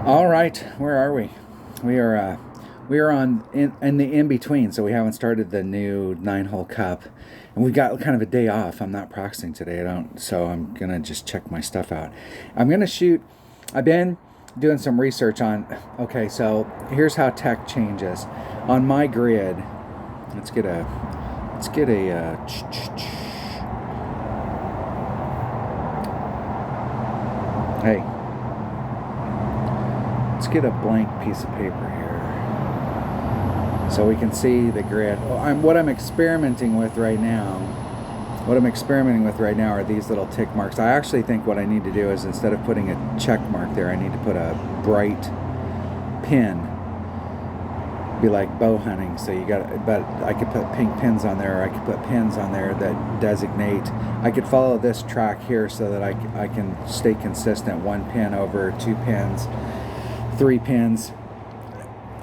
All right, where are we? We are on in the in between, so we haven't started the new 9 hole cup, and we've got kind of a day off. I'm not practicing today. I don't, so I'm gonna just check my stuff out. I'm gonna shoot. I've been doing some research on. Okay, so here's how tech changes on my grid. Let's get a hey. Let's get a blank piece of paper here so we can see the grid. What I'm experimenting with right now. What I'm experimenting with right now are these little tick marks. I actually think what I need to do is, instead of putting a check mark there, I need to put a bright pin. Be like bow hunting. So but I could put pink pins on there, or I could put pins on there that designate. I could follow this track here so that I can stay consistent. 1 pin over 2 pins. 3 pins,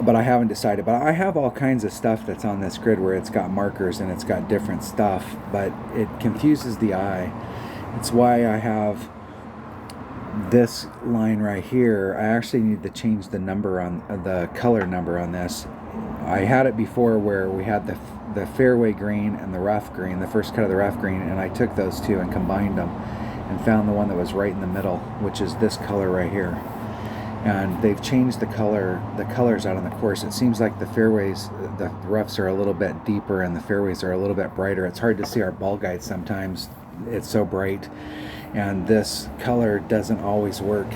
but I haven't decided. But I have all kinds of stuff that's on this grid where it's got markers and it's got different stuff, but it confuses the eye. It's why I have this line right here. I actually need to change the number on the color number on this. I had it before where we had the fairway green and the rough green, the first cut of the rough green, and I took those two and combined them and found the one that was right in the middle, which is this color right here. And they've changed the colors out on the course. It seems like the fairways, the roughs are a little bit deeper and the fairways are a little bit brighter. It's hard to see our ball guides sometimes. It's so bright. And this color doesn't always work.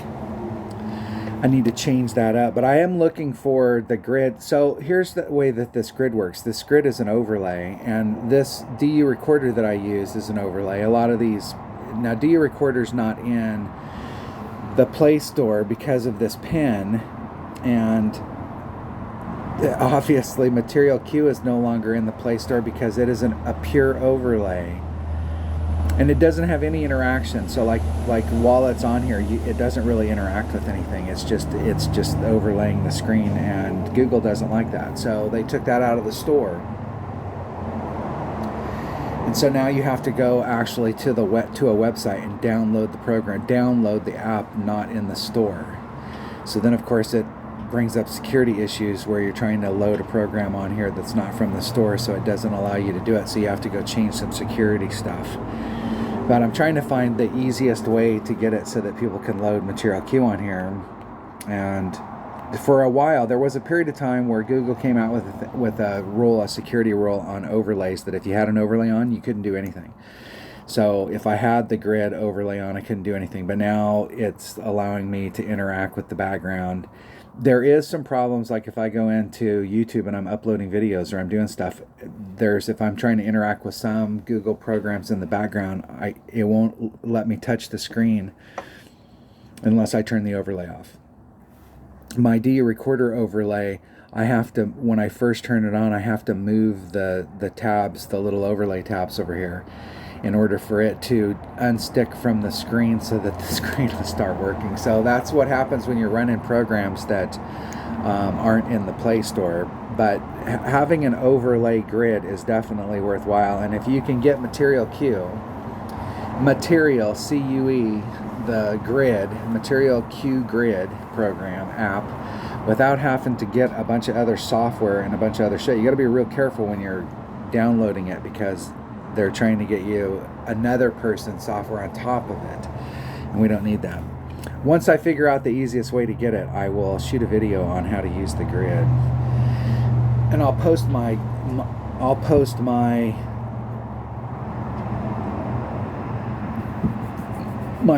I need to change that up. But I am looking for the grid. So here's the way that this grid works. This grid is an overlay. And this DU recorder that I use is an overlay. A lot of these, now DU recorder's not in the Play Store because of this pen, and obviously Material Q is no longer in the Play Store because it is a pure overlay, and it doesn't have any interaction. So like while it's on here, it doesn't really interact with anything. It's just overlaying the screen, and Google doesn't like that, so they took that out of the store. And so now you have to go actually to a website and download the program, download the app, not in the store. So then, of course, it brings up security issues where you're trying to load a program on here that's not from the store, so it doesn't allow you to do it. So you have to go change some security stuff. But I'm trying to find the easiest way to get it so that people can load Material Q on here. And for a while, there was a period of time where Google came out with a security rule on overlays, that if you had an overlay on, you couldn't do anything. So if I had the grid overlay on, I couldn't do anything. But now it's allowing me to interact with the background. There is some problems, like if I go into YouTube and I'm uploading videos or I'm doing stuff, if I'm trying to interact with some Google programs in the background, it won't let me touch the screen unless I turn the overlay off. My DU recorder overlay, I have to, when I first turn it on, I have to move the tabs, the little overlay tabs over here, in order for it to unstick from the screen so that the screen will start working. So that's what happens when you're running programs that aren't in the Play Store. But having an overlay grid is definitely worthwhile. And if you can get Material Q, Material CUE, the grid, Material Q grid program app, without having to get a bunch of other software and a bunch of other shit. You got to be real careful when you're downloading it, because they're trying to get you another person's software on top of it, and we don't need that. Once I figure out the easiest way to get it, I will shoot a video on how to use the grid, and I'll post my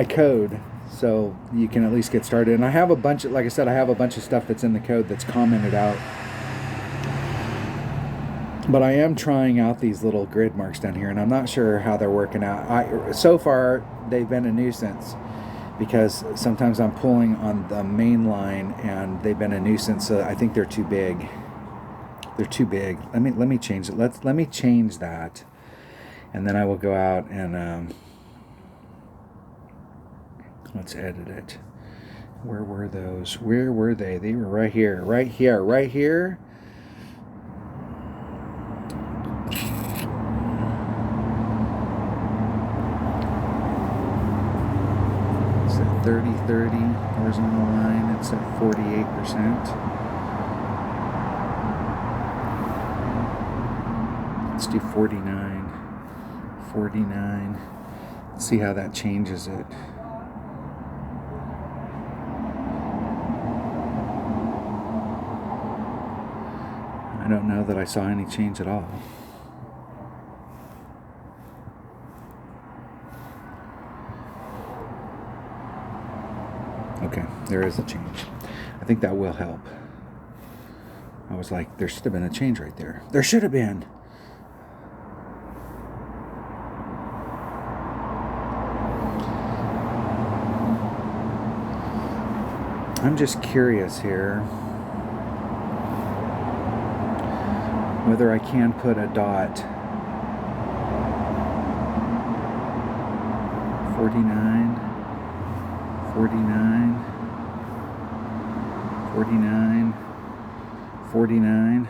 code so you can at least get started. And I have a bunch of, like I said, I have a bunch of stuff that's in the code that's commented out. But I am trying out these little grid marks down here, and I'm not sure how they're working out. So far, they've been a nuisance, because sometimes I'm pulling on the main line and they've been a nuisance. So I think they're too big. They're too big. Let me change it. Let me change that, and then I will go out and let's edit it. Where were those? Where were they? They were right here. Right here. Right here. It's at 33. 30 horizontal line. It's at 48%. Let's do 49. 49. Let's see how that changes it. I don't know that I saw any change at all. Okay, there is a change. I think that will help. I was like, there should have been a change right there. There should have been. I'm just curious here whether I can put a dot. 49, 49, 49, 49.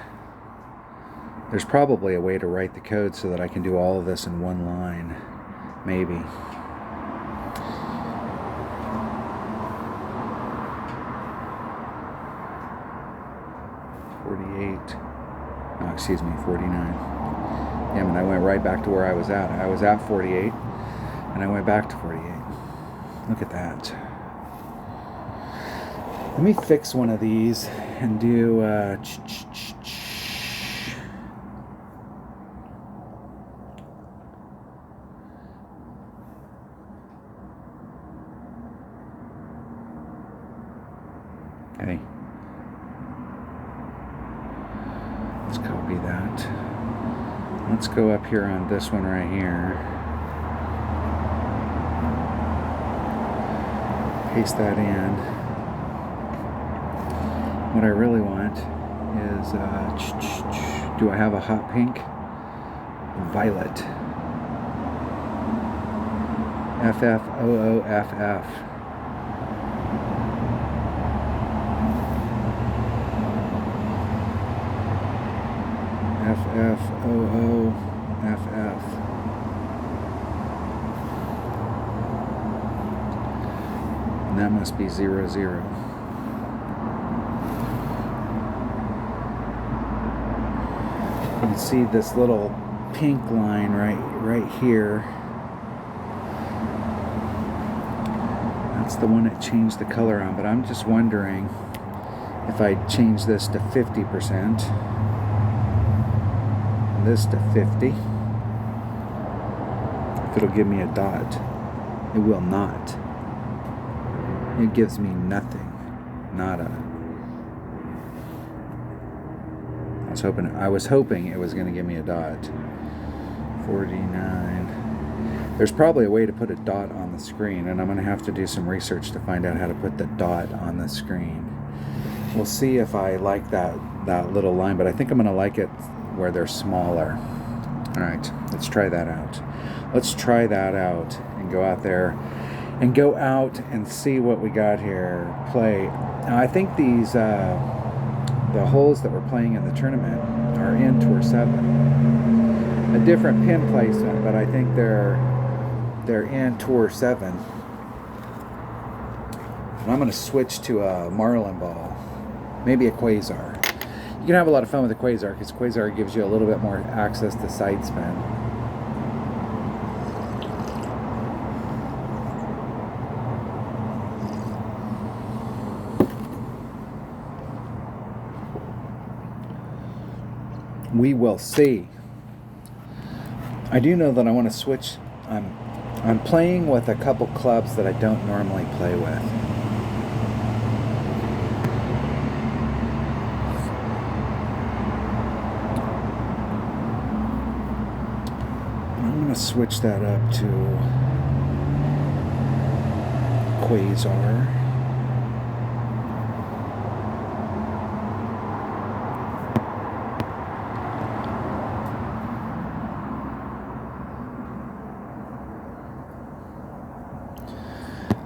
There's probably a way to write the code so that I can do all of this in one line. Maybe. Excuse me, 49. Yeah, and I went right back to where I was at. I was at 48, and I went back to 48. Look at that. Let me fix one of these and do... Okay. Let's copy that. Let's go up here on this one right here. Paste that in. What I really want is, do I have a hot pink? Violet. FFOOFF. FFOOFF. And that must be 00. You can see this little pink line right here. That's the one that changed the color on, but I'm just wondering if I change this to 50%. This to 50, if it'll give me a dot. It will not. It gives me nothing. Nada. I was hoping it was going to give me a dot. 49. There's probably a way to put a dot on the screen, and I'm going to have to do some research to find out how to put the dot on the screen. We'll see if I like that little line, but I think I'm going to like it where they're smaller. All right, let's try that out. Let's try that out and go out there and go out and see what we got here. Play. Now, I think these the holes that we're playing in the tournament are in Tour 7. A different pin placement, but I think they're in Tour 7. And I'm going to switch to a Marlin ball, maybe a Quasar. You can have a lot of fun with the Quasar because Quasar gives you a little bit more access to side spin. We will see. I do know that I want to switch. I'm playing with a couple clubs that I don't normally play with. I'm going to switch that up to Quasar.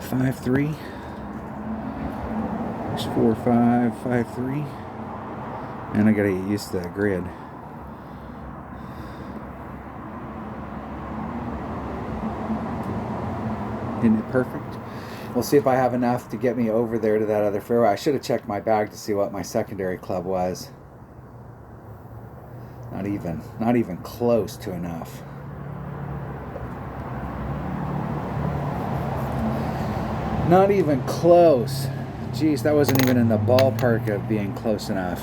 Five, 3. There's 4, 5, 5, 3. And I gotta get used to that grid. Isn't it perfect? We'll see if I have enough to get me over there to that other fairway. I should have checked my bag to see what my secondary club was. Not even close to enough. Not even close. Jeez, that wasn't even in the ballpark of being close enough.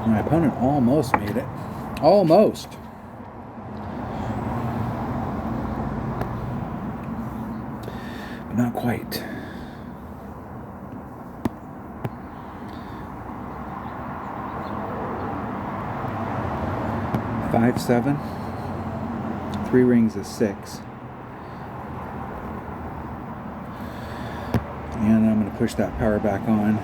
My opponent almost made it. Almost. But not quite. Five, 7. 3 rings is 6. And I'm going to push that power back on.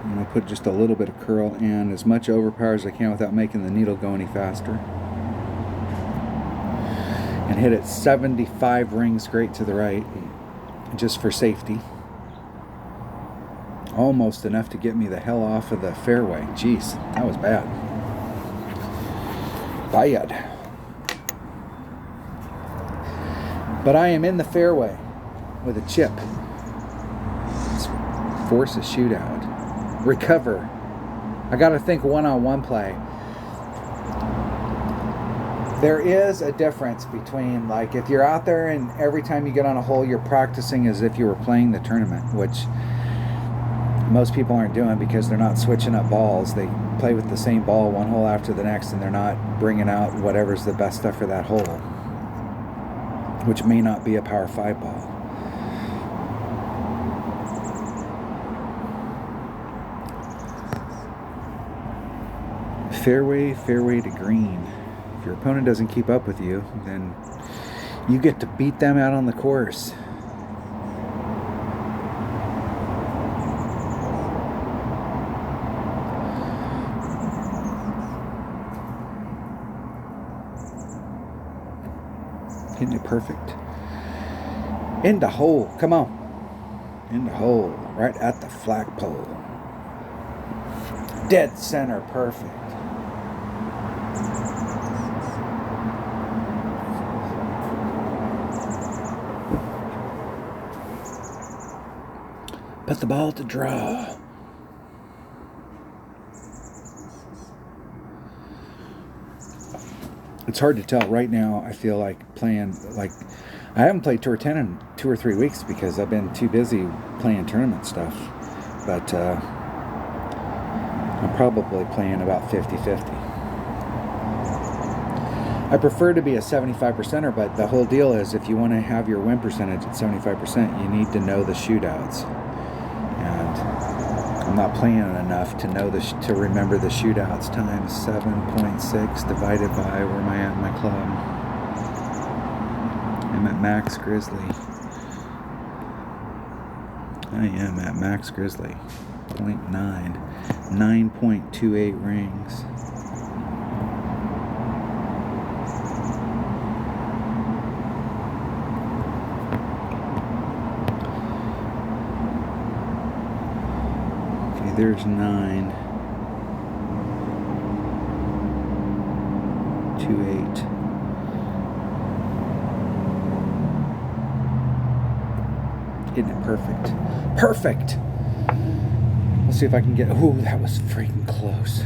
I'm going to put just a little bit of curl and as much overpower as I can without making the needle go any faster. And hit it 75 rings straight to the right, just for safety. Almost enough to get me the hell off of the fairway. Jeez, that was bad. Bad. But I am in the fairway with a chip. Let's force a shootout. Recover. I got to think one-on-one play. There is a difference between, like, if you're out there and every time you get on a hole you're practicing as if you were playing the tournament, which most people aren't doing because they're not switching up balls. They play with the same ball one hole after the next, and they're not bringing out whatever's the best stuff for that hole, which may not be a Power 5 ball. Fairway to green. If your opponent doesn't keep up with you, then you get to beat them out on the course. Hitting it perfect. Into hole. Come on. Into hole. Right at the flagpole. Dead center. Perfect. Put the ball to draw. It's hard to tell right now. I feel like playing, like, I haven't played Tour 10 in 2 or 3 weeks because I've been too busy playing tournament stuff. But I'm probably playing about 50-50. I prefer to be a 75%er, but the whole deal is if you want to have your win percentage at 75%, you need to know the shootouts. And I'm not playing enough to know to remember the shootouts. Times 7.6 divided by where am I at in my club? I'm at Max Grizzly. I am at Max Grizzly. 0.9. 9.28 rings. There's 9. 2.8. Hitting it perfect. Perfect! We'll see if I can get... Ooh, that was freaking close.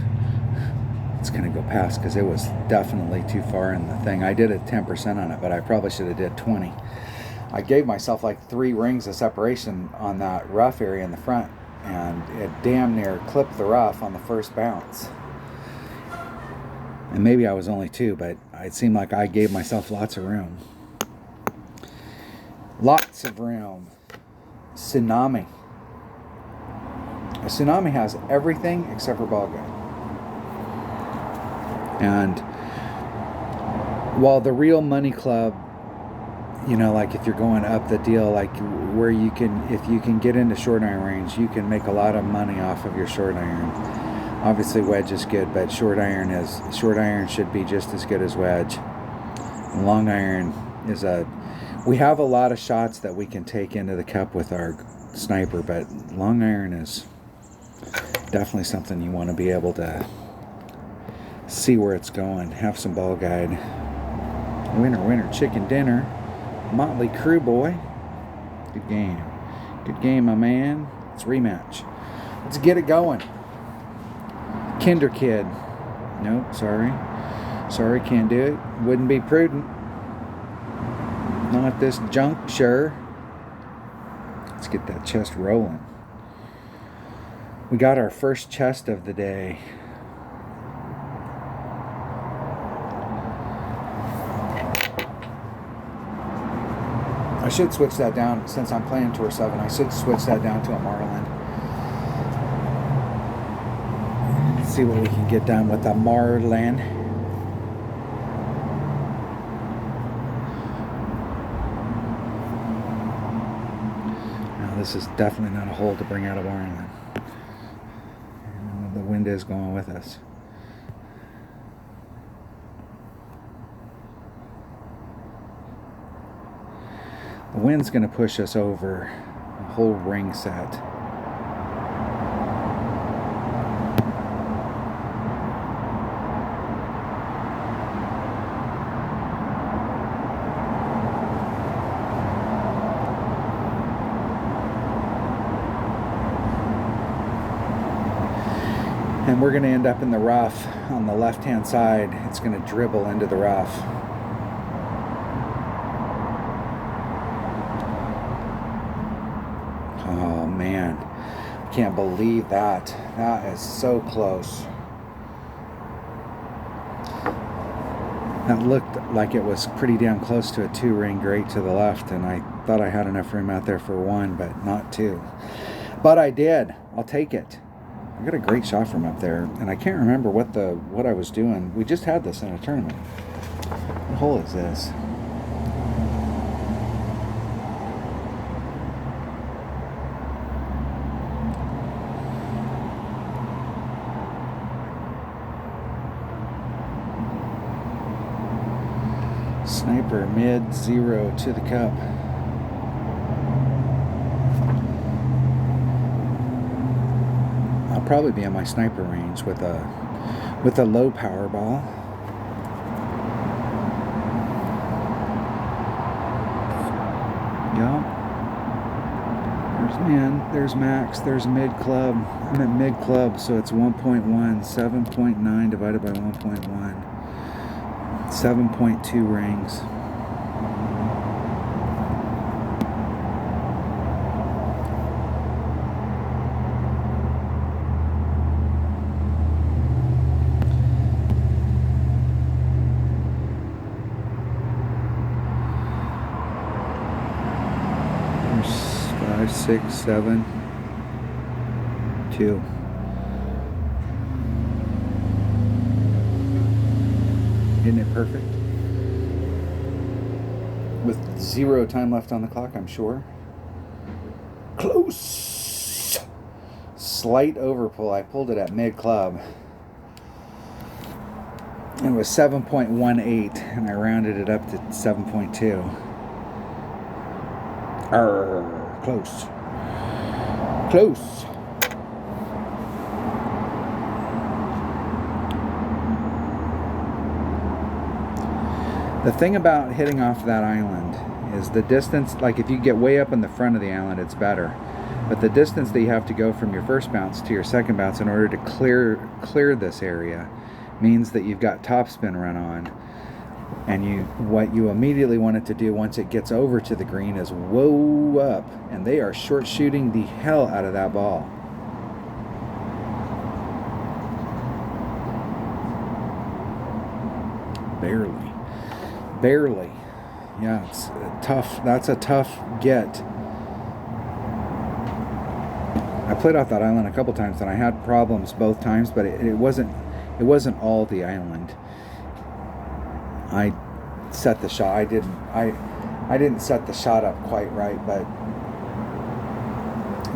It's going to go past because it was definitely too far in the thing. I did a 10% on it, but I probably should have did 20. I gave myself like 3 rings of separation on that rough area in the front. And it damn near clipped the rough on the first bounce. And maybe I was only 2, but it seemed like I gave myself lots of room. Lots of room. Tsunami. A Tsunami has everything except for ball game. And while the real money club you know, like if you're going up the deal, like where you can, if you can get into short iron range, you can make a lot of money off of your short iron. Obviously wedge is good, but short iron should be just as good as wedge. And long iron is we have a lot of shots that we can take into the cup with our sniper, but long iron is definitely something you want to be able to see where it's going. Have some ball guide. Winner, chicken dinner. Motley Crue boy. Good game. Good game, my man. It's rematch. Let's get it going. Kinder Kid. Nope, sorry. Sorry, can't do it. Wouldn't be prudent. Not at this juncture. Let's get that chest rolling. We got our first chest of the day. I should switch that down since I'm playing Tour 7. I should switch that down to a Marlin. See what we can get done with the Marlin. Now this is definitely not a hole to bring out a Marlin. The wind is going with us. The wind's going to push us over a whole ring set. And we're going to end up in the rough on the left-hand side. It's going to dribble into the rough. Oh man, I can't believe that. That is so close. That looked like it was pretty damn close to a 2-ring grate to the left, and I thought I had enough room out there for 1, but not 2. But I did. I'll take it. I got a great shot from up there, and I can't remember what I was doing. We just had this in a tournament. What hole is this? Sniper mid 0 to the cup. I'll probably be in my sniper range with a low power ball. Yup. There's man, there's max, there's mid club. I'm at mid club, so it's 1.1, 7.9 divided by 1.1. 7.2 rings. There's 5, 6, 7, 2. Isn't it perfect? With 0 time left on the clock, I'm sure. Close! Slight overpull. I pulled it at mid-club. It was 7.18, and I rounded it up to 7.2. Close. Close. The thing about hitting off that island is the distance. Like if you get way up in the front of the island, it's better. But the distance that you have to go from your first bounce to your second bounce in order to clear this area means that you've got topspin run on. And what you immediately want it to do once it gets over to the green is whoa up. And they are short shooting the hell out of that ball. Barely. Yeah, it's tough. That's a tough get. I played off that island a couple times and I had problems both times, but it wasn't all the island. I set the shot. I didn't set the shot up quite right, but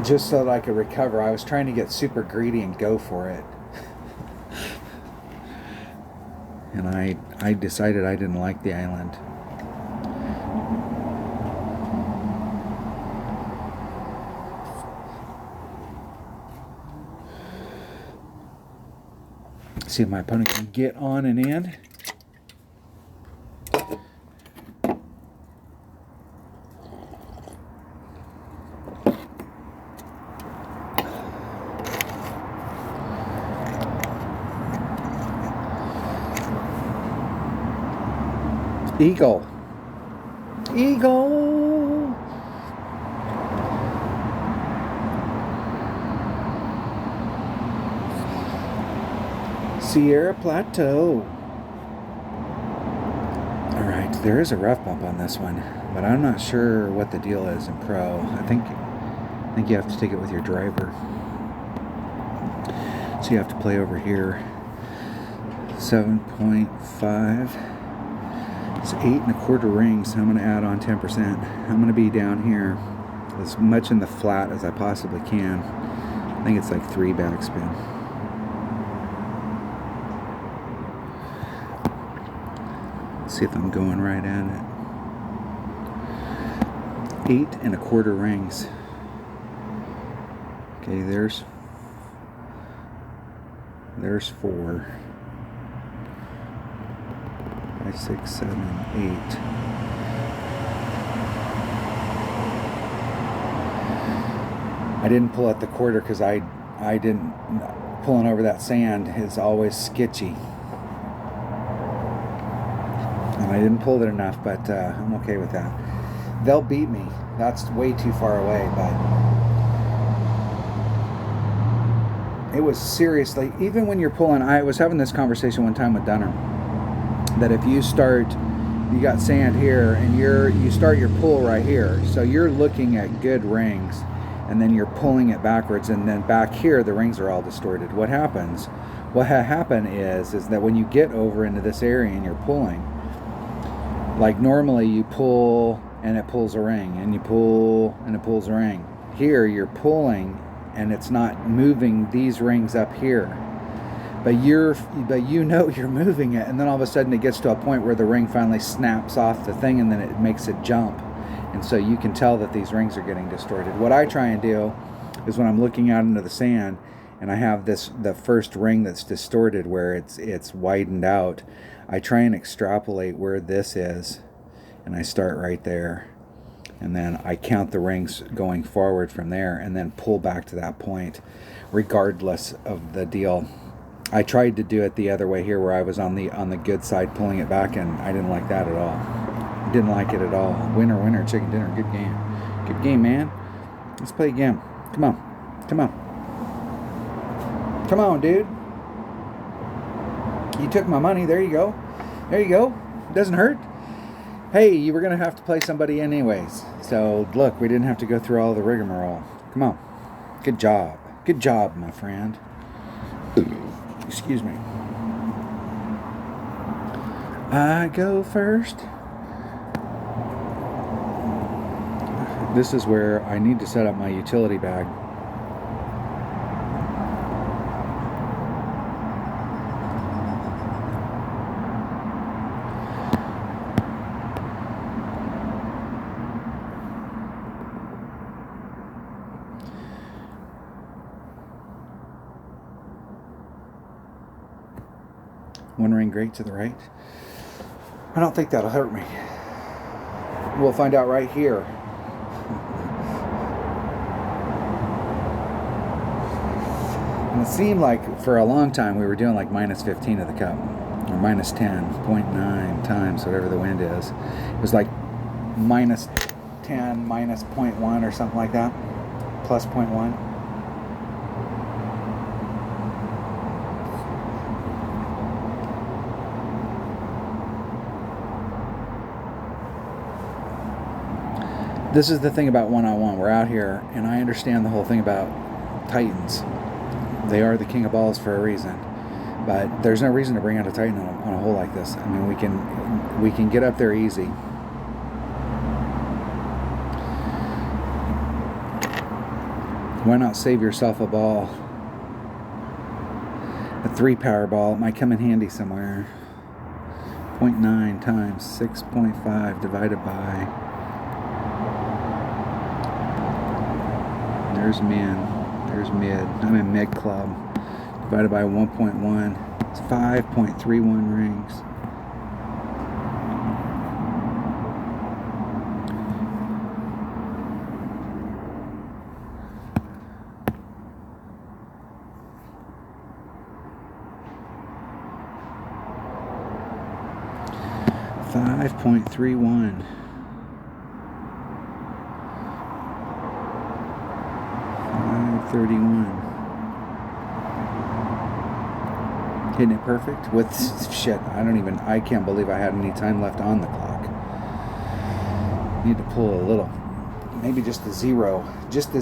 just so that I could recover, I was trying to get super greedy and go for it. And I decided I didn't like the island. See if my opponent can get on and in. Eagle. Eagle. Sierra Plateau. Alright, there is a rough bump on this one, but I'm not sure what the deal is in pro. I think you have to take it with your driver. So you have to play over here. 7.5. It's 8 1/4 rings. I'm going to add on 10%. I'm going to be down here as much in the flat as I possibly can. I think it's like 3 backspin. Let's see if I'm going right at it. 8 1/4 rings. Okay, there's 4. 5, 6, 7, 8. I didn't pull at the quarter because I didn't. Pulling over that sand is always sketchy, and I didn't pull it enough. But I'm okay with that. They'll beat me. That's way too far away. But it was seriously, even when you're pulling. I was having this conversation one time with Dunner. That if you got sand here and you start your pull right here, so you're looking at good rings, and then you're pulling it backwards, and then back here the rings are all distorted. What happens? What happen is that when you get over into this area and you're pulling, like normally you pull and it pulls a ring, and you pull and it pulls a ring. Here you're pulling and it's not moving these rings up here. But you know you're moving it, and then all of a sudden it gets to a point where the ring finally snaps off the thing, and then it makes it jump. And so you can tell that these rings are getting distorted. What I try and do is when I'm looking out into the sand and I have the first ring that's distorted where it's widened out, I try and extrapolate where this is, and I start right there. And then I count the rings going forward from there and then pull back to that point regardless of the deal. I tried to do it the other way here where I was on the good side pulling it back, and I didn't like that at all. Didn't like it at all. Winner, winner, chicken dinner. Good game. Good game, man. Let's play again. Come on. Come on. Come on, dude. You took my money. There you go. There you go. Doesn't hurt. Hey, you were going to have to play somebody anyways. So, look, we didn't have to go through all the rigmarole. Come on. Good job. Good job, my friend. Excuse me. I go first. This is where I need to set up my utility bag. One ring great to the right. I don't think that'll hurt me. We'll find out right here. And it seemed like for a long time we were doing like minus 15 of the cup, or minus 10.9 times, whatever the wind is. It was like minus 10, minus 0.1 or something like that, plus 0.1. This is the thing about one-on-one. We're out here, and I understand the whole thing about Titans. They are the king of balls for a reason, but there's no reason to bring out a Titan on a hole like this. I mean, we can get up there easy. Why not save yourself a ball? A 3 power ball. It might come in handy somewhere. 0.9 times 6.5 divided by... There's min. There's mid. I'm in mid club. Divided by 1.1. It's 5.31 rings. .31. 531. Hitting it perfect with shit. I can't believe I had any time left on the clock. Need to pull a little, maybe just a zero, just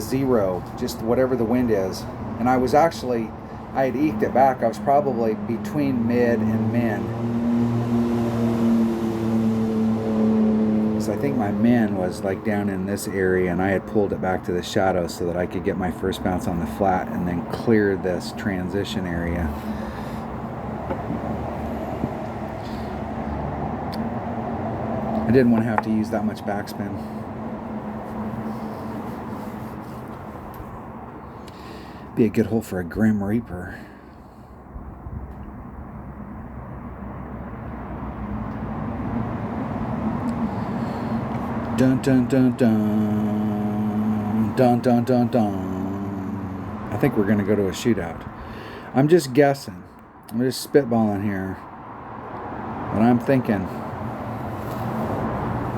whatever the wind is. And I had eked it back. I was probably between mid and min. I think my min was like down in this area, and I had pulled it back to the shadow so that I could get my first bounce on the flat and then clear this transition area. I didn't want to have to use that much backspin. Be a good hole for a Grim Reaper. Dun dun dun dun. Dun dun dun dun. I think we're gonna go to a shootout. I'm just guessing. I'm just spitballing here. But I'm thinking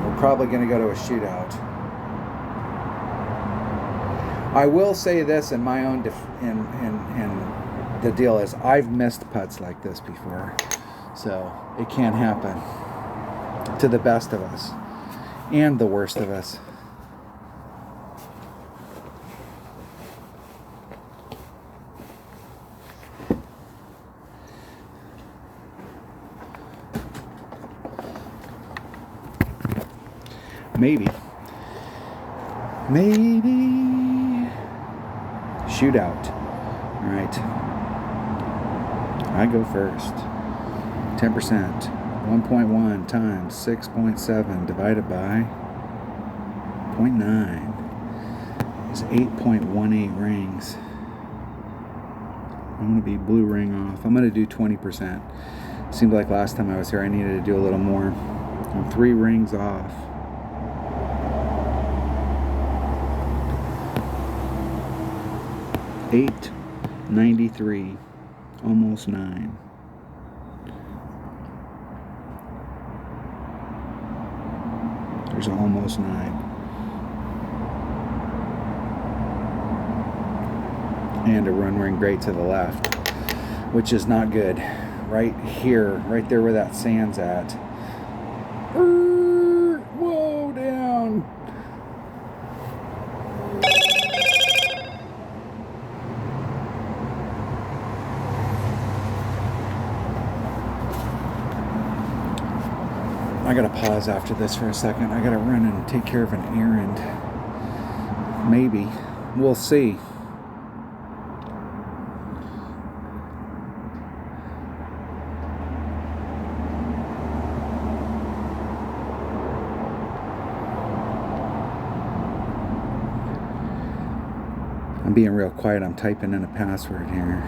we're probably gonna go to a shootout. I will say this in my own and the deal is I've missed putts like this before. So it can happen to the best of us. And the worst of us. Maybe. Shootout. All right. I go first. 10%. 1.1 times 6.7 divided by 0.9 is 8.18 rings. I'm going to be blue ring off. I'm going to do 20%. Seemed like last time I was here I needed to do a little more. I'm 3 rings off. $8.93, almost 9. There's almost 9. And a run ring great to the left, which is not good. Right here, right there where that sand's at. Whoa, down. I gotta pause after this for a second. I gotta run and take care of an errand. Maybe. We'll see. I'm being real quiet. I'm typing in a password here.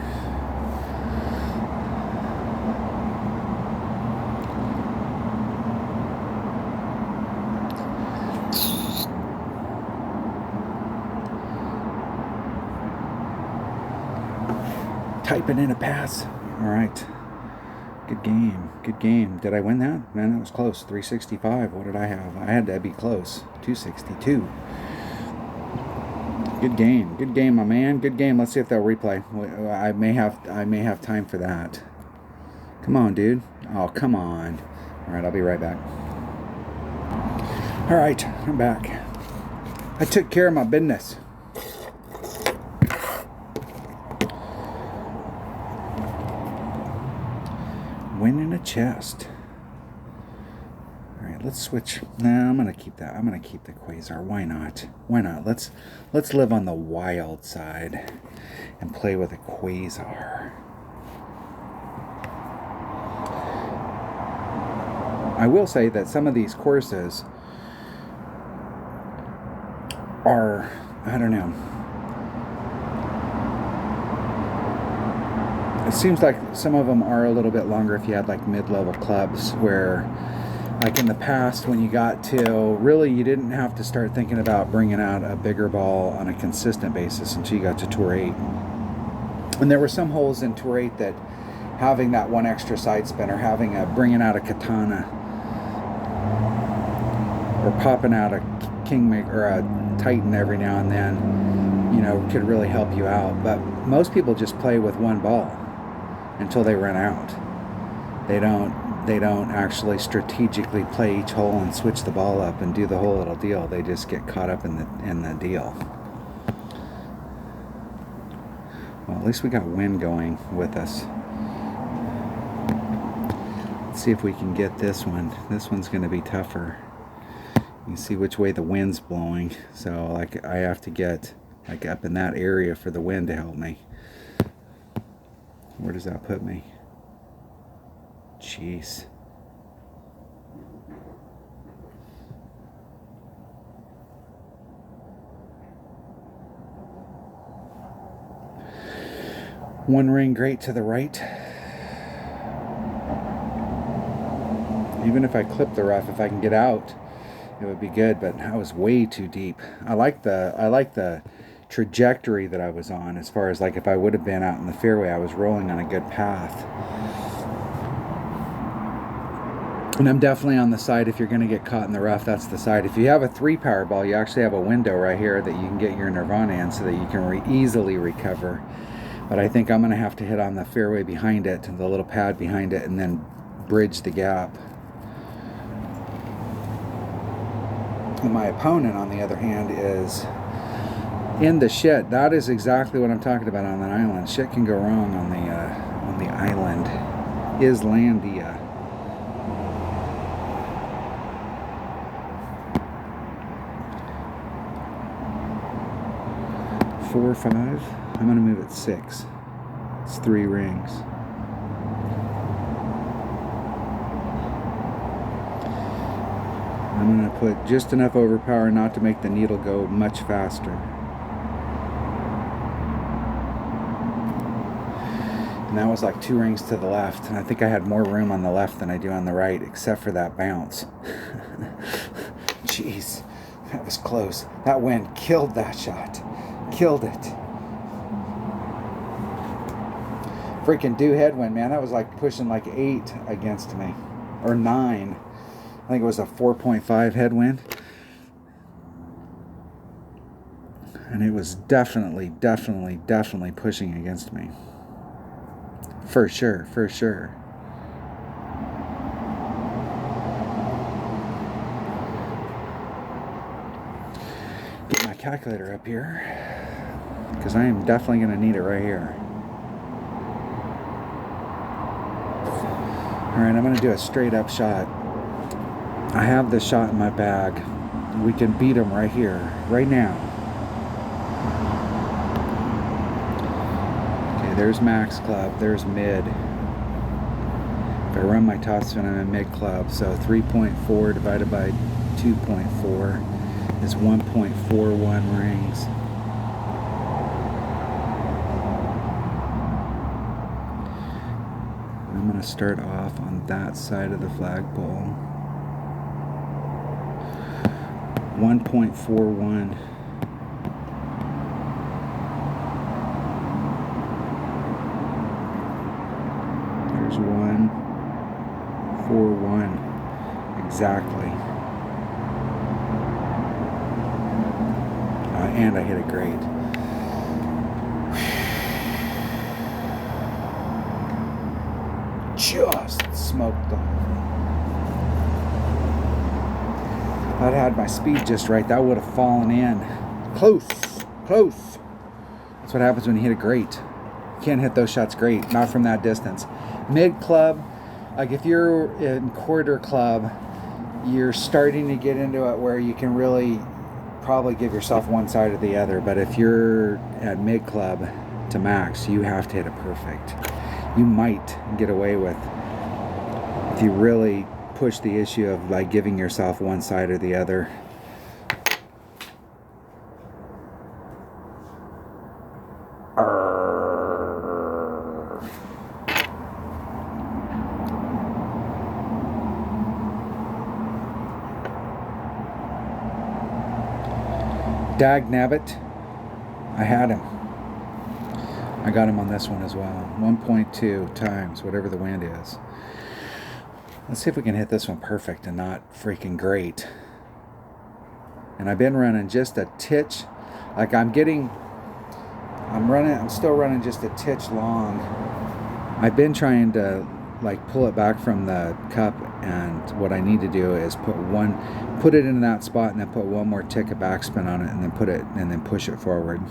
Typing in a pass. All right. Good game. Good game. Did I win that? Man, that was close. 365. What did I have? I had to be close. 262. Good game. Good game, my man. Good game. Let's see if they'll replay. I may have time for that. Come on, dude. Oh, come on. All right, I'll be right back. All right, I'm back. I took care of my business. Win in a chest. All right, let's switch. Nah, I'm gonna keep that. I'm gonna keep the Quasar. Why not? Why not? Let's live on the wild side and play with a Quasar. I will say that some of these courses are, I don't know. It seems like some of them are a little bit longer if you had like mid-level clubs, where like in the past when you got to, really you didn't have to start thinking about bringing out a bigger ball on a consistent basis until you got to Tour 8. And there were some holes in Tour 8 that having that one extra side spin, or bringing out a Katana, or popping out a Kingmaker or a Titan every now and then, you know, could really help you out. But most people just play with one ball until they run out. They don't actually strategically play each hole and switch the ball up and do the whole little deal. They just get caught up in the deal. Well, at least we got wind going with us. Let's see if we can get this one. This one's going to be tougher. You can see which way the wind's blowing. So like I have to get like up in that area for the wind to help me. Where does that put me? Jeez. One ring great to the right. Even if I clip the rough, if I can get out, it would be good, but that was way too deep. I like the trajectory that I was on, as far as like if I would have been out in the fairway, I was rolling on a good path. And I'm definitely on the side, if you're going to get caught in the rough, that's the side. If you have a 3-power ball, you actually have a window right here that you can get your Nirvana in so that you can easily recover. But I think I'm going to have to hit on the fairway behind it, the little pad behind it, and then bridge the gap. And my opponent, on the other hand, is in the shit. That is exactly what I'm talking about on an island. Shit can go wrong on the island. Islandia. Four or five. I'm gonna move it 6. It's 3 rings. I'm gonna put just enough overpower not to make the needle go much faster. And that was like 2 rings to the left, and I think I had more room on the left than I do on the right, except for that bounce. Jeez, that was close. That wind killed that shot. Killed it. Freaking due headwind, man. That was like pushing like 8 against me. Or 9. I think it was a 4.5 headwind. And it was definitely pushing against me. For sure, for sure. Get my calculator up here, because I am definitely going to need it right here. Alright, I'm going to do a straight up shot. I have this shot in my bag. We can beat him right here, right now. Okay, there's max club, there's mid. If I run my topspin, I'm in mid club, so 3.4 divided by 2.4 is 1.41 rings. I'm going to start off on that side of the flagpole. 1.41. There's 1.41. Exactly. And I hit it great. Just smoked them. If I'd had my speed just right, that would have fallen in. Close. Close. That's what happens when you hit it great. You can't hit those shots great. Not from that distance. Mid club, like if you're in quarter club, you're starting to get into it where you can really probably give yourself one side or the other. But if you're at mid club to max, you have to hit it perfect. You might get away with, if you really push the issue of like giving yourself one side or the other. Dag nabbit, I had him. I got him on this one as well. 1.2 times whatever the wind is. Let's see if we can hit this one perfect and not freaking great. And I've been running just a titch, like I'm still running just a titch long. I've been trying to like pull it back from the cup, and what I need to do is put it in that spot and then put one more tick of backspin on it and then push it forward.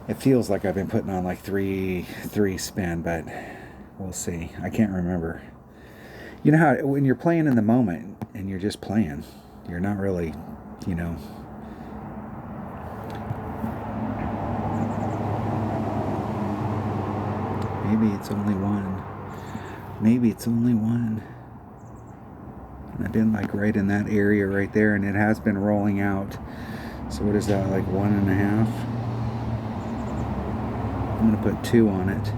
It feels like I've been putting on like three spin, but we'll see. I can't remember. You know how when you're playing in the moment and you're just playing, you're not really, you know. Maybe it's only one. Maybe it's only one. And I've been like right in that area right there, and it has been rolling out. So what is that, like 1.5? I'm gonna put 2 on it.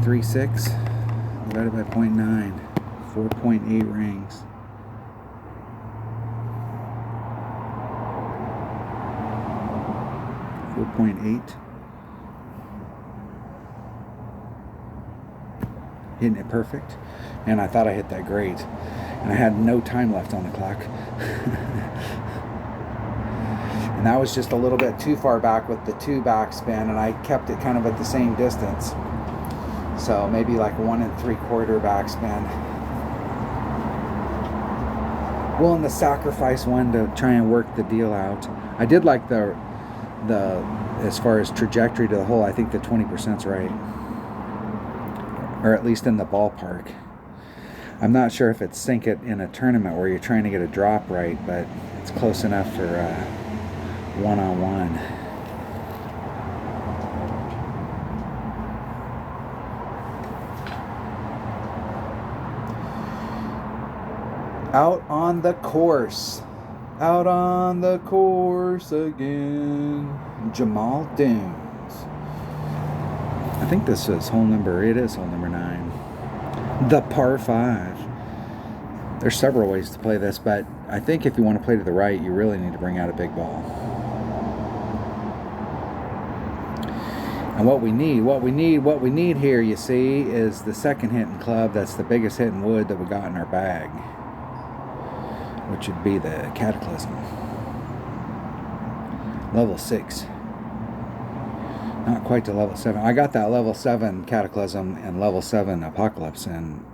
3.6 divided by 0.9, 4.8 rings. .8. Hitting it perfect, and I thought I hit that great, and I had no time left on the clock. And that was just a little bit too far back with the 2 backspin, and I kept it kind of at the same distance, so maybe like 1 3/4 backspin. Willing to sacrifice one to try and work the deal out. I did like the as far as trajectory to the hole, I think the 20%'s right, or at least in the ballpark. I'm not sure if it's sink it in a tournament where you're trying to get a drop right, but it's close enough for one-on-one. Out on the course. Out on the course again. Jamal Dunes. I think this is hole number 9. The par 5. There's several ways to play this, but I think if you want to play to the right, you really need to bring out a big ball. And what we need here, you see, is the second hitting club. That's the biggest hitting wood that we got in our bag, which would be the Cataclysm. Level 6. Not quite to level 7. I got that level 7 Cataclysm and level 7 Apocalypse in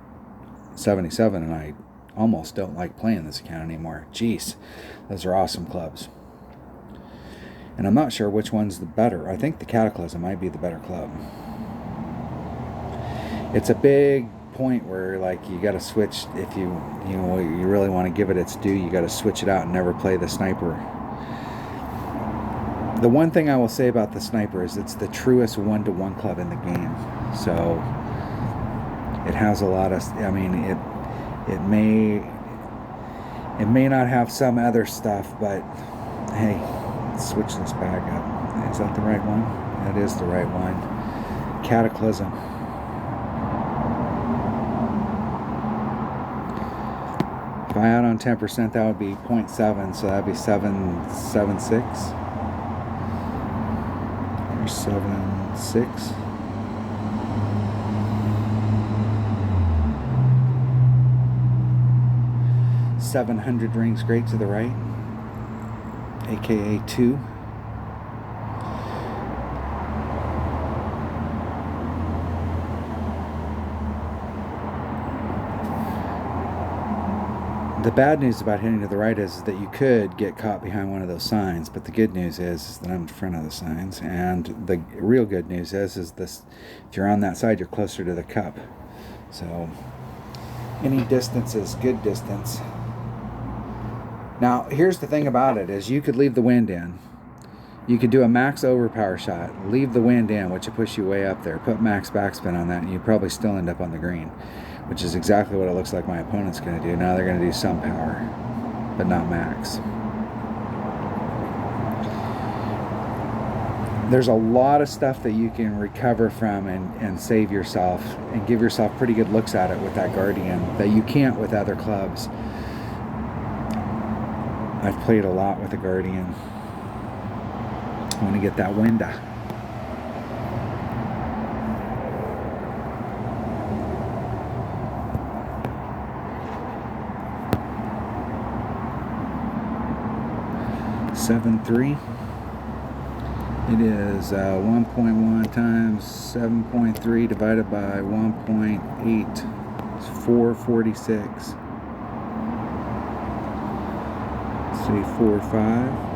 77, and I almost don't like playing this account anymore. Jeez, those are awesome clubs. And I'm not sure which one's the better. I think the Cataclysm might be the better club. It's a big point where like you got to switch. If you really want to give it its due, you got to switch it out and never play the Sniper. The one thing I will say about the Sniper is it's the truest 1-to-1 club in the game. So it has a lot of, I mean, it may not have some other stuff, but hey, let's switch this back up. Is that the right one? That is the right one. Cataclysm. If I add on 10%, that would be 0.7, so that'd be 7.76. There's 7.6. $700 rings great to the right, aka 2. The The bad news about hitting to the right is that you could get caught behind one of those signs, but the good news is that I'm in front of the signs, and the real good news is this: if you're on that side, you're closer to the cup. So any distance is good distance. Now, here's the thing about it: is you could leave the wind in. You could do a max overpower shot, leave the wind in, which would push you way up there, put max backspin on that, and you'd probably still end up on the green, which is exactly what it looks like my opponent's going to do. Now they're going to do some power, but not max. There's a lot of stuff that you can recover from and save yourself and give yourself pretty good looks at it with that Guardian that you can't with other clubs. I've played a lot with the Guardian. I want to get that window. $7.3. It is 1.1 times 7.3 divided by 1.8. It's 446. Let's say 4.5.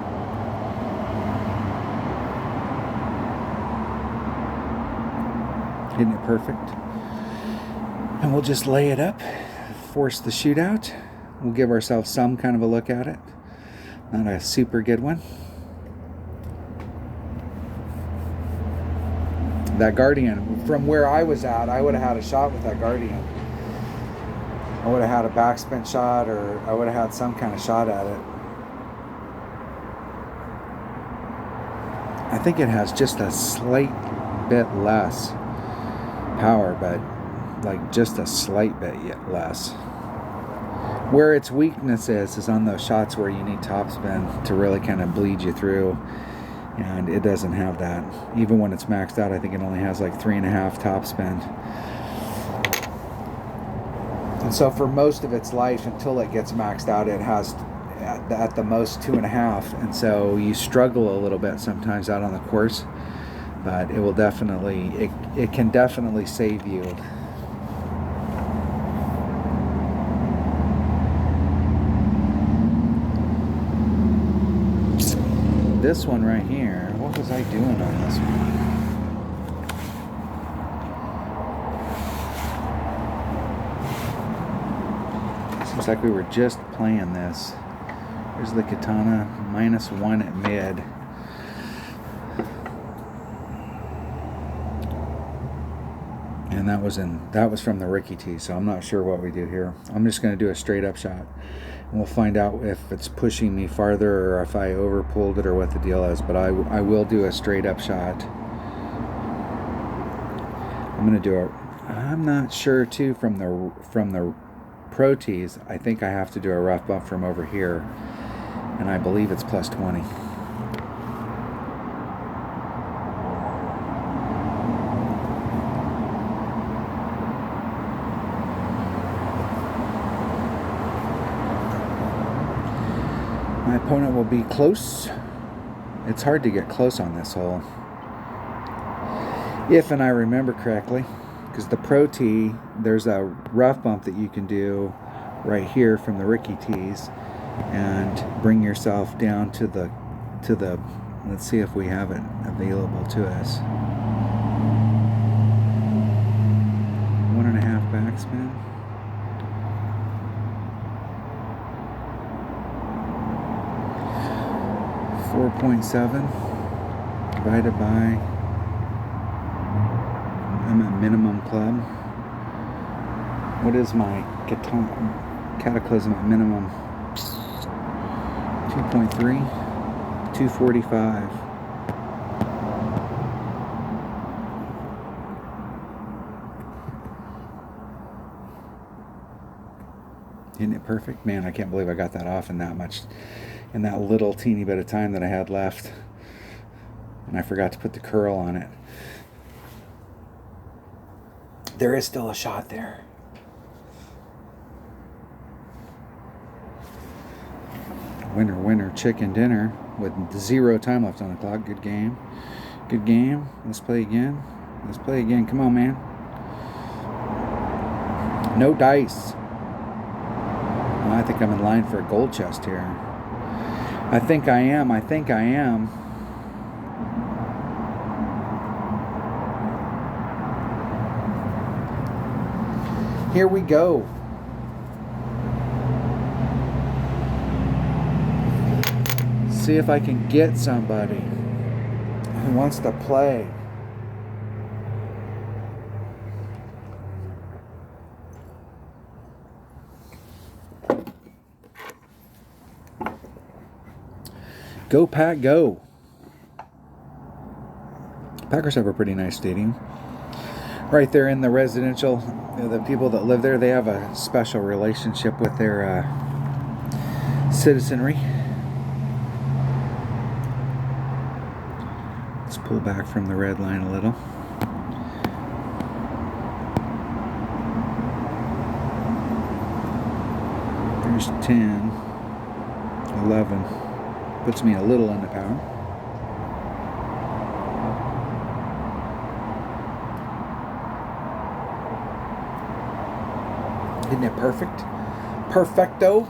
Isn't it perfect? And we'll just lay it up, force the shootout. We'll give ourselves some kind of a look at it. Not a super good one. That Guardian, from where I was at, I would have had a shot with that Guardian. I would have had a backspin shot, or I would have had some kind of shot at it. I think it has just a slight bit less power, but like just a slight bit yet less. Where its weakness is on those shots where you need topspin to really kind of bleed you through, and it doesn't have that. Even when it's maxed out, I think it only has like 3.5 topspin. And so for most of its life, until it gets maxed out, it has at the most 2.5, and so you struggle a little bit sometimes out on the course. But it will definitely, it can definitely save you. This one right here, what was I doing on this one? Seems like we were just playing this. Here's the Katana, -1 at mid. And that was from the Ricky T, so I'm not sure what we do here. I'm just going to do a straight up shot, and we'll find out if it's pushing me farther or if I over pulled it or what the deal is. But I will do a straight up shot. I'm going to do I'm not sure too from the Pro Tees. I think I have to do a rough bump from over here, and I believe it's +20. My opponent will be close. It's hard to get close on this hole, if and I remember correctly, because the Pro Tee, there's a rough bump that you can do right here from the Ricky Tees and bring yourself down to the let's see if we have it available to us. 1.5 backspin. 4.7 divided by, I'm at minimum club. What is my Cataclysm at minimum? 2.3, 245. Isn't it perfect? Man, I can't believe I got that off in that little teeny bit of time that I had left. And I forgot to put the curl on it. There is still a shot there. Winner, winner, chicken dinner with 0 time left on the clock. Good game. Good game. Let's play again. Let's play again. Come on, man. No dice. Well, I think I'm in line for a gold chest here. I think I am. I think I am. Here we go. See if I can get somebody who wants to play. Go Pack, go. Packers have a pretty nice stadium. Right there in the residential, the people that live there, they have a special relationship with their citizenry. Let's pull back from the red line a little. There's 10, 11. Puts me a little under power. Isn't it perfect? Perfecto.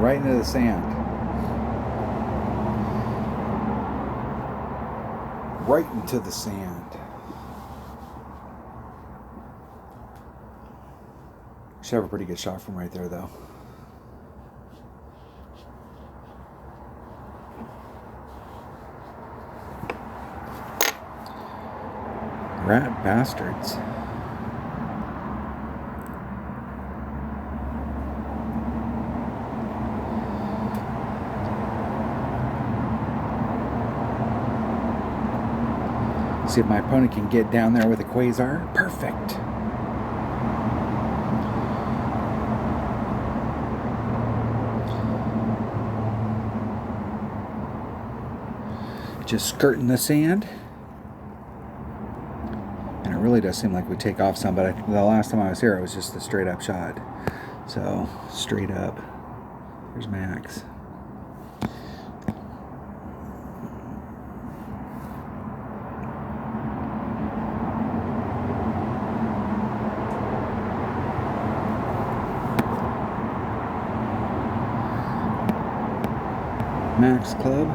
Right into the sand. Right into the sand. Should have a pretty good shot from right there, though. Rat bastards. See if my opponent can get down there with a quasar. Perfect. Just skirting the sand. And it really does seem like we take off some, but the last time I was here, it was just a straight up shot. So, straight up. There's Max. Max Club.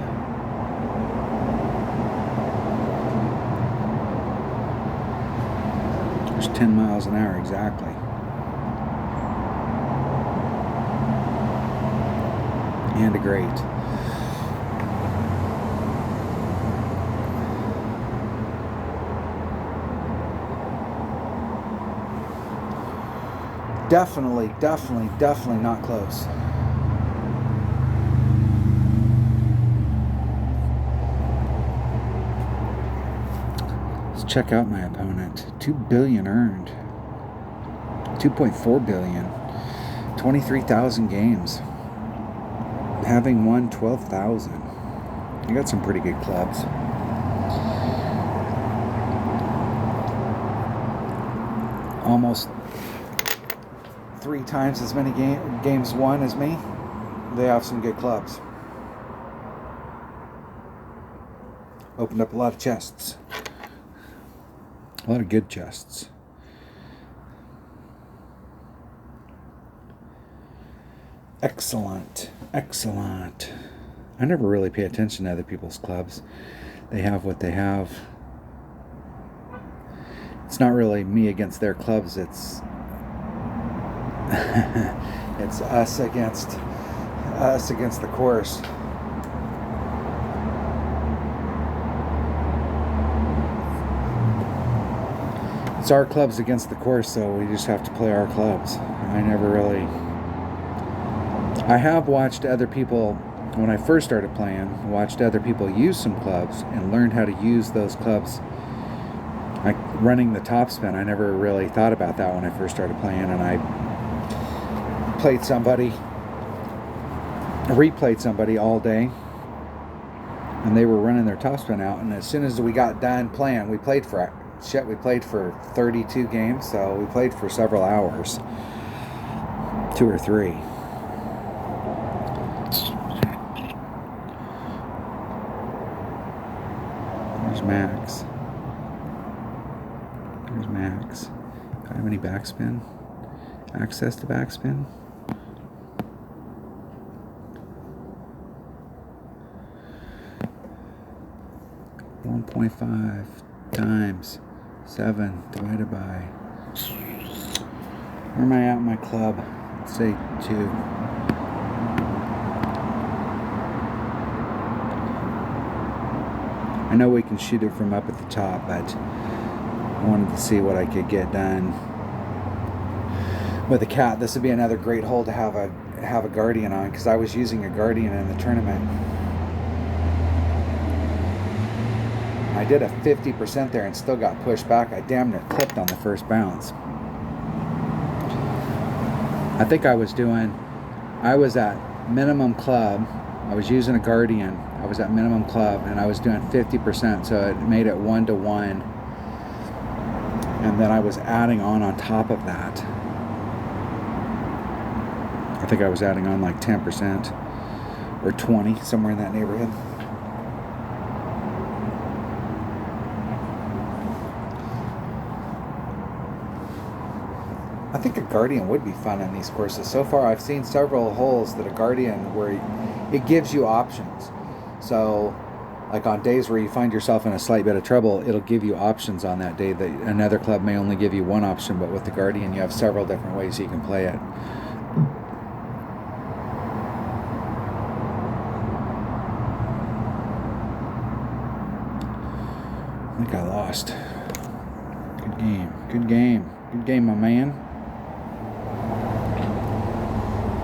There's 10 miles an hour exactly. And a grate. Definitely not close. Check out my opponent. 2 billion earned. 2.4 billion. 23,000 games. Having won 12,000. You got some pretty good clubs. Almost 3 times as many games won as me. They have some good clubs. Opened up a lot of chests. A lot of good chests. Excellent. Excellent. I never really pay attention to other people's clubs. They have what they have. It's not really me against their clubs. It's it's us against the course. It's our clubs against the course, so we just have to play our clubs. I have watched other people, when I first started playing, watched other people use some clubs and learned how to use those clubs. Like running the topspin, I never really thought about that when I first started playing, and I replayed somebody all day, and they were running their topspin out, and as soon as we got done playing, we played for 32 games, so we played for several hours. 2 or 3. There's Max. There's Max. any backspin? Access to backspin? .5 times 7 divided by... Where am I at in my club? Let's say 2. I know we can shoot it from up at the top, but I wanted to see what I could get done with a cat. This would be another great hole to have a Guardian on, because I was using a Guardian in the tournament. I did a 50% there and still got pushed back. I damn near clipped on the first bounce. I think I was at minimum club. I was using a Guardian. I was at minimum club and I was doing 50%, so it made it 1-to-1. And then I was adding on top of that. I think I was adding on like 10% or 20, somewhere in that neighborhood. I think a Guardian would be fun on these courses. So far I've seen several holes that a Guardian where it gives you options. So like on days where you find yourself in a slight bit of trouble, it'll give you options on that day that another club may only give you one option, but with the Guardian you have several different ways you can play it. I think I lost. Good game. Good game. Good game, my man.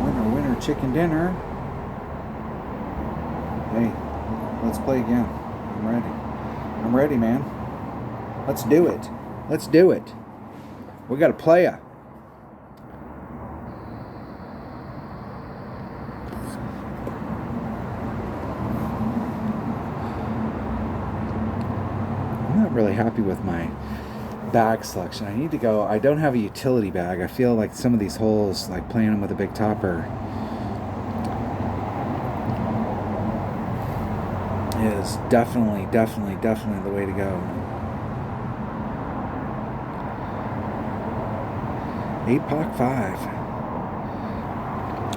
Winner, winner, chicken dinner. Hey, let's play again. I'm ready. I'm ready, man. Let's do it. Let's do it. We got to play ya. I'm not really happy with my bag selection. I need to go. I don't have a utility bag. I feel like some of these holes, like playing them with a big topper, is definitely the way to go. 8-pock 5.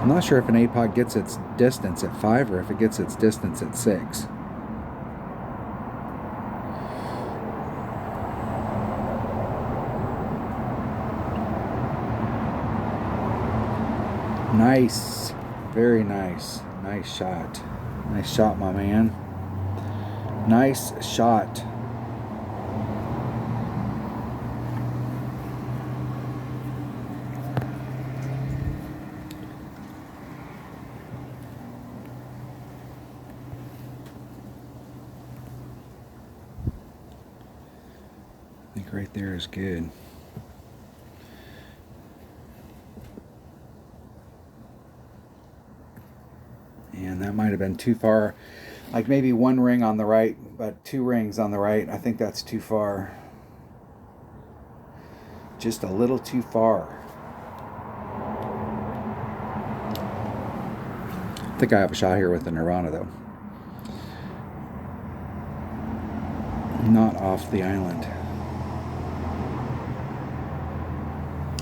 I'm not sure if an 8-pock gets its distance at 5 or if it gets its distance at 6. Nice. Very nice. Nice shot. Nice shot, my man. Nice shot. I think right there is good. And that might have been too far. Like maybe one ring on the right, but 2 rings on the right. I think that's too far. Just a little too far. I think I have a shot here with the Nirvana though. Not off the island.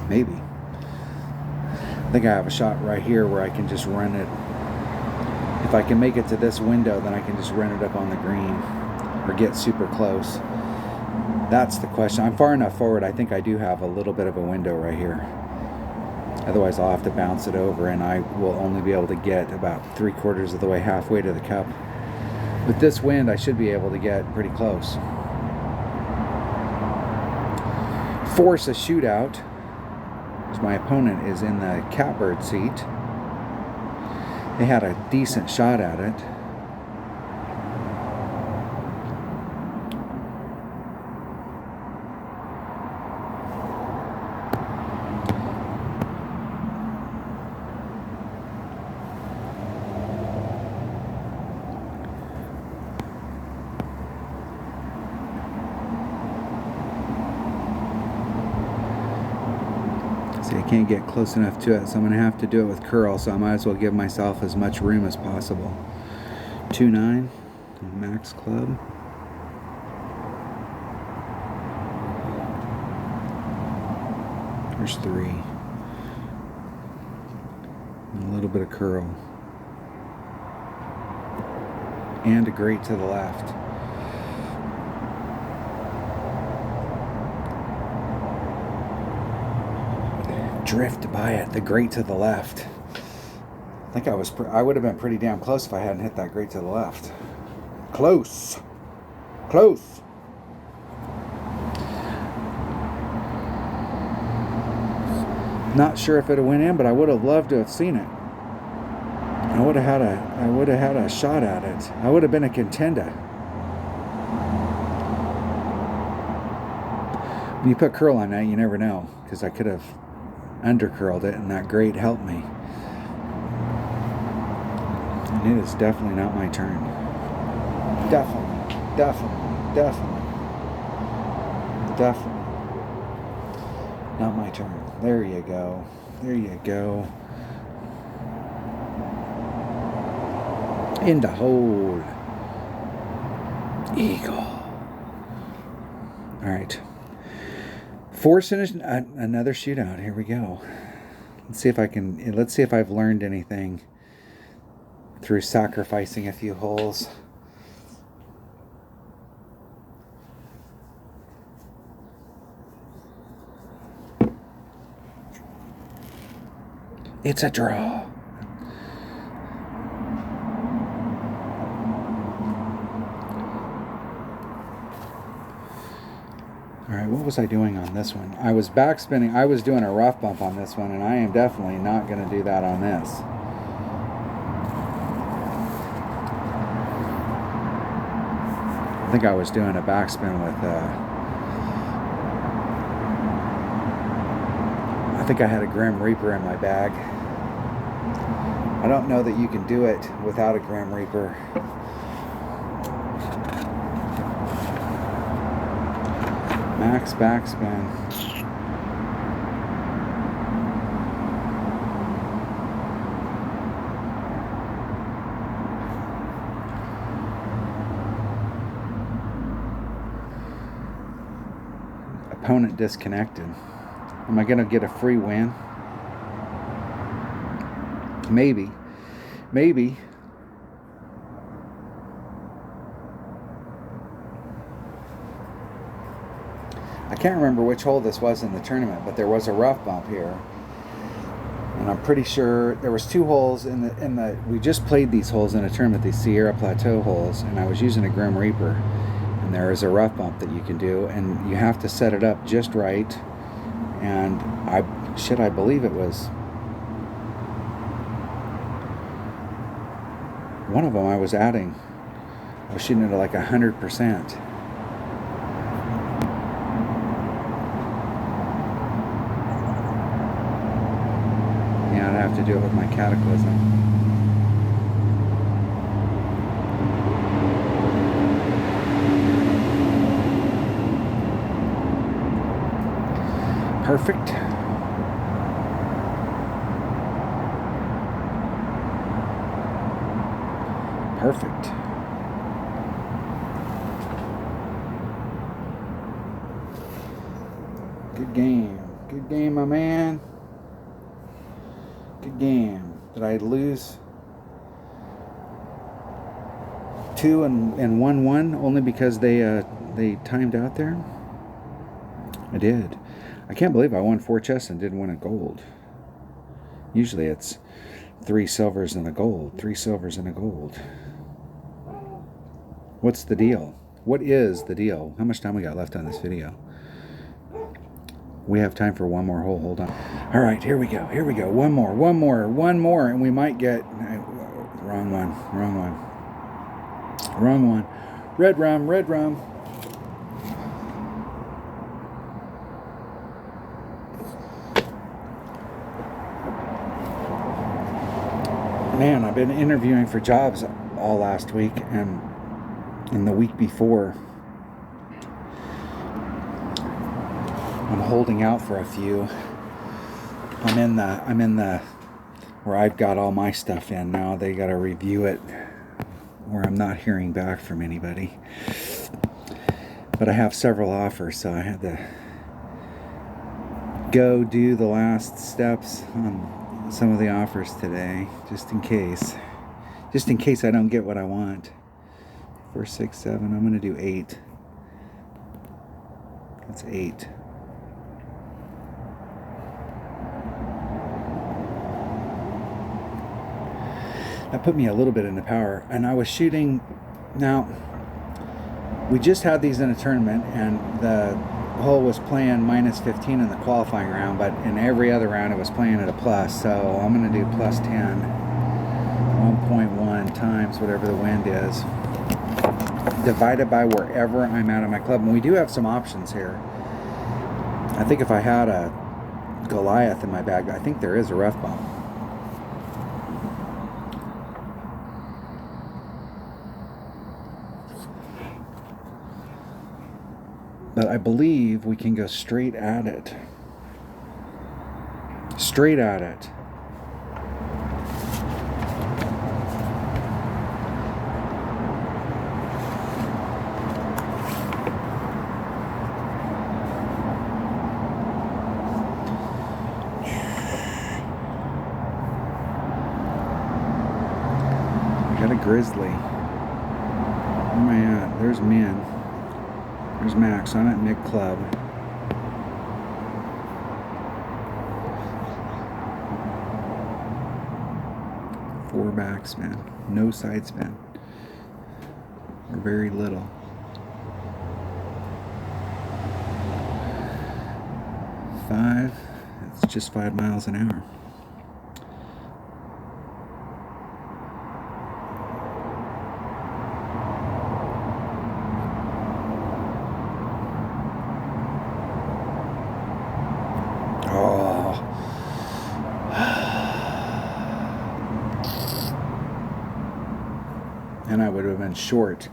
Maybe. I think I have a shot right here where I can just run it. If I can make it to this window, then I can just run it up on the green or get super close. That's the question. I'm far enough forward. I think I do have a little bit of a window right here. Otherwise, I'll have to bounce it over and I will only be able to get about 3/4 of the way, halfway to the cup. With this wind, I should be able to get pretty close. Force a shootout, because my opponent is in the catbird seat. They had a decent shot at it. See, I can't get close enough to it, so I'm going to have to do it with curl, so I might as well give myself as much room as possible. 2-9, max club. There's 3. And a little bit of curl. And a grate to the left. Drift by it, the grate to the left. I think I would have been pretty damn close if I hadn't hit that grate to the left. Close. Close. Not sure if it went in, but I would have loved to have seen it. I would have had a shot at it. I would have been a contender. When you put curl on that, you never know, because I could have undercurled it, and that grate helped me. And it is definitely not my turn. Definitely, definitely, definitely, definitely not my turn. There you go. There you go. In the hole. Eagle. All right. Forcing another shootout. Here we go. Let's see if I've learned anything through sacrificing a few holes. It's a draw. Alright, what was I doing on this one? I was backspinning. I was doing a rough bump on this one, and I am definitely not going to do that on this. I think I was doing a backspin with... I think I had a Grim Reaper in my bag. I don't know that you can do it without a Grim Reaper. Max backspin. Opponent disconnected. Am I going to get a free win? Maybe. Maybe. I can't remember which hole this was in the tournament, but there was a rough bump here. And I'm pretty sure there was 2 holes in the we just played these holes in a tournament, these Sierra Plateau holes, and I was using a Grim Reaper. And there is a rough bump that you can do, and you have to set it up just right. And I believe it was one of them I was shooting it at like 100%. Yeah, I'd have to do it with my Cataclysm. Perfect. Perfect. Good game. Good game, my man. Good game. Did I lose 2 and 1-1 only because they timed out there? I did. I can't believe I won 4 chests and didn't win a gold. Usually it's 3 silvers and a gold. 3 silvers and a gold. What's the deal? What is the deal? How much time we got left on this video? We have time for one more hole. Hold on. All right, here we go. Here we go. One more, and we might get... Wrong one. Red rum. Man, I've been interviewing for jobs all last week and in the week before. I'm holding out for a few. I'm in the where I've got all my stuff in now. They got to review it, where I'm not hearing back from anybody. But I have several offers, so I had to go do the last steps on some of the offers today, just in case I don't get what I want. 4, 6, 7. I'm going to do 8. That's 8. That put me a little bit into power. And I was shooting. Now, we just had these in a tournament, and the hole was playing minus 15 in the qualifying round, but in every other round it was playing at a plus. So I'm going to do plus 10. 1.1 times whatever the wind is, divided by wherever I'm at on my club. And we do have some options here. I think if I had a Goliath in my bag, I think there is a rough bump. But I believe we can go straight at it. Straight at it. Got a grizzly. Where am I at? There's Min. There's Max. I'm at mid club. Four backspin. No side spin. Or very little. 5. It's just 5 miles an hour. And I would have been short.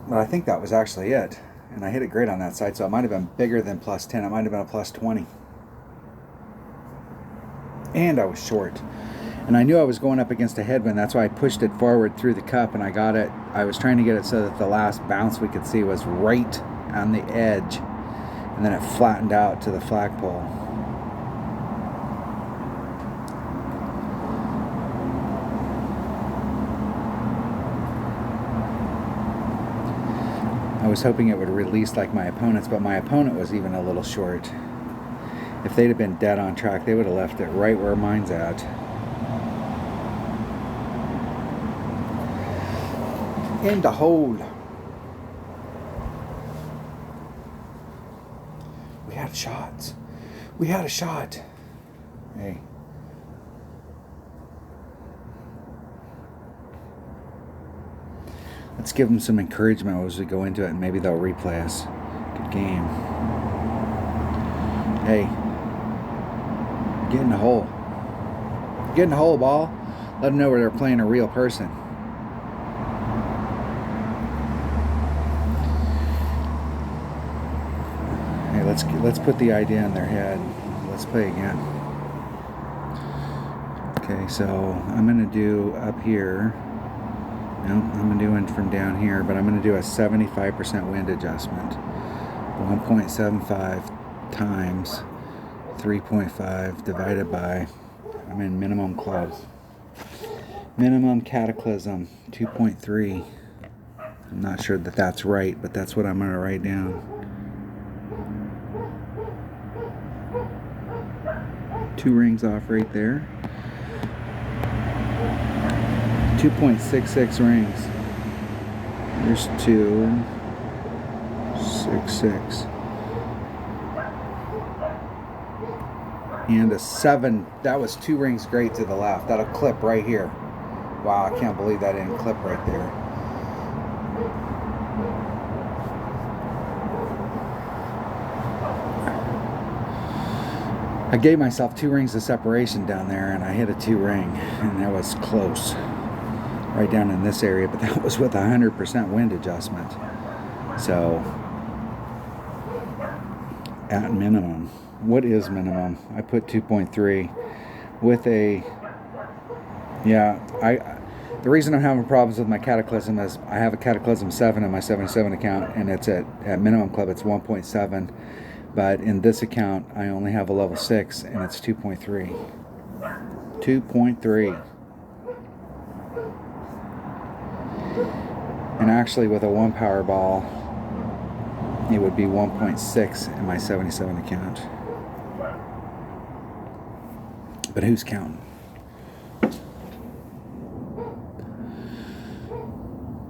But I think that was actually it. And I hit it great on that side, so it might have been bigger than plus 10. It might have been a plus 20. And I was short. And I knew I was going up against a headwind. That's why I pushed it forward through the cup, and I got it. I was trying to get it so that the last bounce we could see was right on the edge. And then it flattened out to the flagpole. I was hoping it would release like my opponent's, but my opponent was even a little short. If they'd have been dead on track, they would have left it right where mine's at. In the hole. We had shots. We had a shot. Hey. Let's give them some encouragement as we go into it, and maybe they'll replay us. Good game. Hey, get in the hole. Get in the hole, ball. Let them know where they're playing a real person. Hey, let's put the idea in their head. Let's play again. Okay, so I'm gonna do up here. No, I'm doing from down here, but I'm going to do a 75% wind adjustment. 1.75 times 3.5 divided by, I'm in minimum clubs. Minimum cataclysm, 2.3. I'm not sure that that's right, but that's what I'm going to write down. 2 rings off right there. 2.66 rings. There's 2.66. And a 7. That was 2 rings great to the left. That'll clip right here. Wow, I can't believe that didn't clip right there. I gave myself 2 rings of separation down there, and I hit a 2 ring, and that was close. Right down in this area, but that was with 100% wind adjustment. So, at minimum. What is minimum? I put 2.3 with a, yeah, the reason I'm having problems with my Cataclysm is I have a Cataclysm 7 in my 77 account, and it's at minimum club, it's 1.7. But in this account, I only have a level 6, and it's 2.3. 2.3. And actually, with a 1 Powerball, it would be 1.6 in my 77 account. But who's counting?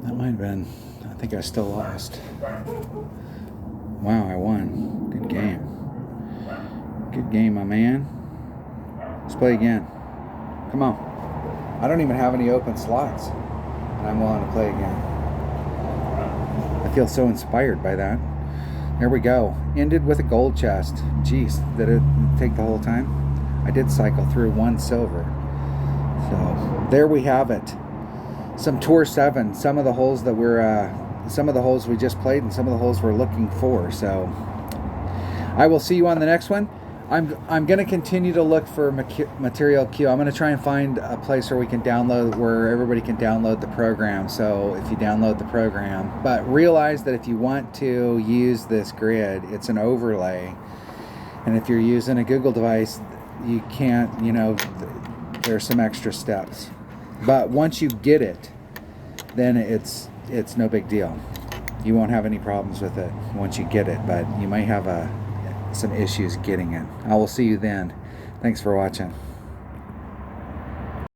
That might have been. I think I still lost. Wow, I won. Good game. Good game, my man. Let's play again. Come on. I don't even have any open slots, and I'm willing to play again. I feel so inspired by that. There we go. Ended with a gold chest. Jeez, did it take the whole time? I did cycle through 1 silver. So there we have it. Some Tour 7. Some of the holes that we're, some of the holes we just played, and some of the holes we're looking for. So I will see you on the next one. I'm going to continue to look for Material Q. I'm going to try and find a place where we can download, where everybody can download the program. So if you download the program, but realize that if you want to use this grid, it's an overlay. And if you're using a Google device, you can't, you know, there's some extra steps. But once you get it, then it's no big deal. You won't have any problems with it once you get it, but you might have some issues getting it. I will see you then. Thanks for watching.